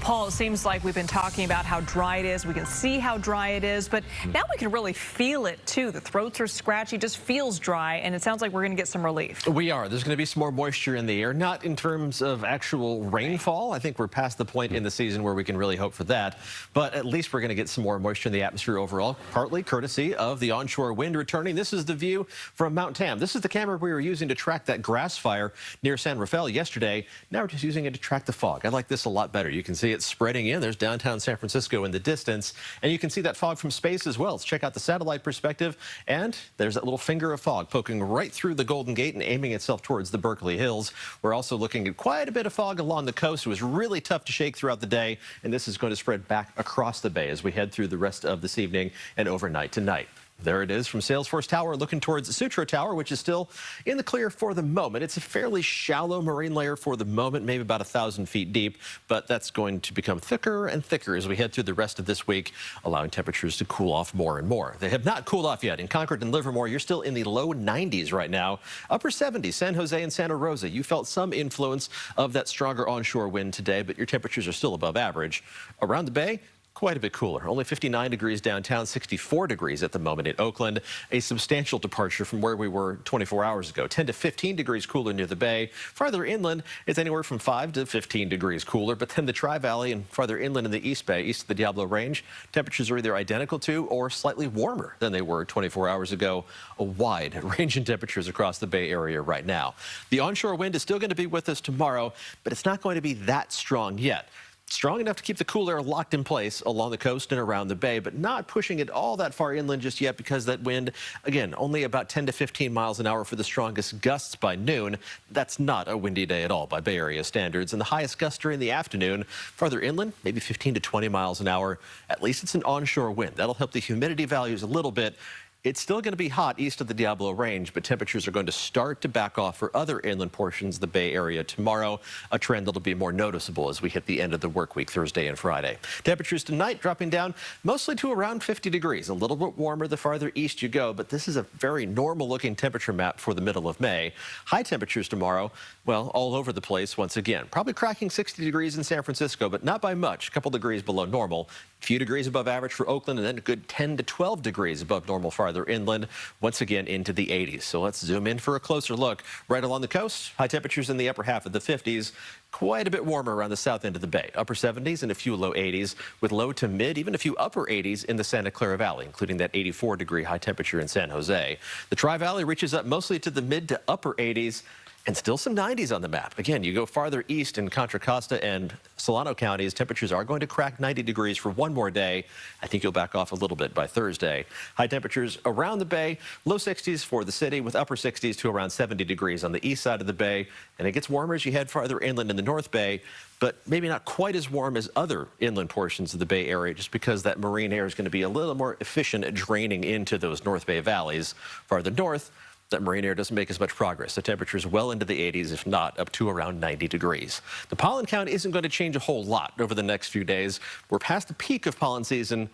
Paul, it seems like we've been talking about how dry it is. We can see how dry it is, but now we can really feel it too. The throats are scratchy, just feels dry, and it sounds like we're going to get some relief. We are. There's going to be some more moisture in the air, not in terms of actual rainfall. I think we're past the point in the season where we can really hope for that, but at least we're going to get some more moisture in the atmosphere overall, partly courtesy of the onshore wind returning. This is the view from Mount Tam. This is the camera we were using to track that grass fire near San Rafael yesterday. Now we're just using it to track the fog. I like this a lot better. You can see it spreading in. There's downtown San Francisco in the distance, and you can see that fog from space as well. Let's check out the satellite perspective, and there's that little finger of fog poking right through the Golden Gate and aiming itself towards the Berkeley Hills. We're also looking at quite a bit of fog along the coast. It was really tough to shake throughout the day, and this is going to spread back across the bay as we head through the rest of this evening and overnight tonight. There it is from Salesforce Tower, looking towards Sutro Tower, which is still in the clear for the moment. It's a fairly shallow marine layer for the moment, maybe about 1,000 feet deep, but that's going to become thicker and thicker as we head through the rest of this week, allowing temperatures to cool off more and more. They have not cooled off yet. In Concord and Livermore, you're still in the low 90s right now. Upper 70s, San Jose and Santa Rosa. You felt some influence of that stronger onshore wind today, but your temperatures are still above average. Around the bay, quite a bit cooler. Only 59 degrees downtown, 64 degrees at the moment in Oakland. A substantial departure from where we were 24 hours ago. 10 to 15 degrees cooler near the bay. Farther inland, it's anywhere from 5 to 15 degrees cooler. But then the Tri-Valley and farther inland in the East Bay, east of the Diablo Range, temperatures are either identical to or slightly warmer than they were 24 hours ago. A wide range in temperatures across the Bay Area right now. The onshore wind is still going to be with us tomorrow, but it's not going to be that strong yet. Strong enough to keep the cool air locked in place along the coast and around the bay, but not pushing it all that far inland just yet because that wind, again, only about 10 to 15 miles an hour for the strongest gusts by noon. That's not a windy day at all by Bay Area standards. And the highest gusts are in the afternoon. Farther inland, maybe 15 to 20 miles an hour. At least it's an onshore wind. That'll help the humidity values a little bit. It's still going to be hot east of the Diablo Range, but temperatures are going to start to back off for other inland portions of the Bay Area tomorrow, a trend that'll be more noticeable as we hit the end of the work week Thursday and Friday. Temperatures tonight dropping down mostly to around 50 degrees, a little bit warmer the farther east you go, but this is a very normal looking temperature map for the middle of May. High temperatures tomorrow, well, all over the place once again. Probably cracking 60 degrees in San Francisco, but not by much, a couple degrees below normal. A few degrees above average for Oakland, and then a good 10 to 12 degrees above normal farther inland, once again into the 80s. So let's zoom in for a closer look. Right along the coast, high temperatures in the upper half of the 50s, quite a bit warmer around the south end of the bay. Upper 70s and a few low 80s, with low to mid, even a few upper 80s in the Santa Clara Valley, including that 84-degree high temperature in San Jose. The Tri-Valley reaches up mostly to the mid to upper 80s, and still some 90s on the map. Again, you go farther east in Contra Costa and Solano counties, temperatures are going to crack 90 degrees for one more day. I think you'll back off a little bit by Thursday. High temperatures around the bay, low 60s for the city with upper 60s to around 70 degrees on the east side of the bay. And it gets warmer as you head farther inland in the North Bay, but maybe not quite as warm as other inland portions of the Bay Area just because that marine air is going to be a little more efficient at draining into those North Bay valleys. Farther north, that marine air doesn't make as much progress. The temperature is well into the 80s, if not up to around 90 degrees. The pollen count isn't going to change a whole lot over the next few days. We're past the peak of pollen season,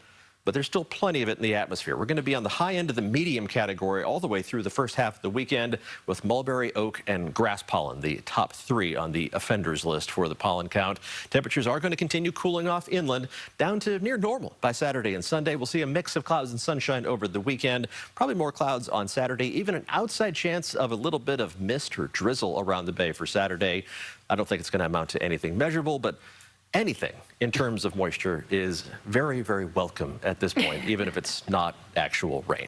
but there's still plenty of it in the atmosphere. We're going to be on the high end of the medium category all the way through the first half of the weekend with mulberry, oak, and grass pollen, the top 3 on the offenders list for the pollen count. Temperatures are going to continue cooling off inland down to near normal by Saturday and Sunday. We'll see a mix of clouds and sunshine over the weekend. Probably more clouds on Saturday, even an outside chance of a little bit of mist or drizzle around the bay for Saturday. I don't think it's going to amount to anything measurable, but anything in terms of moisture is very, very welcome at this point, even if it's not actual rain.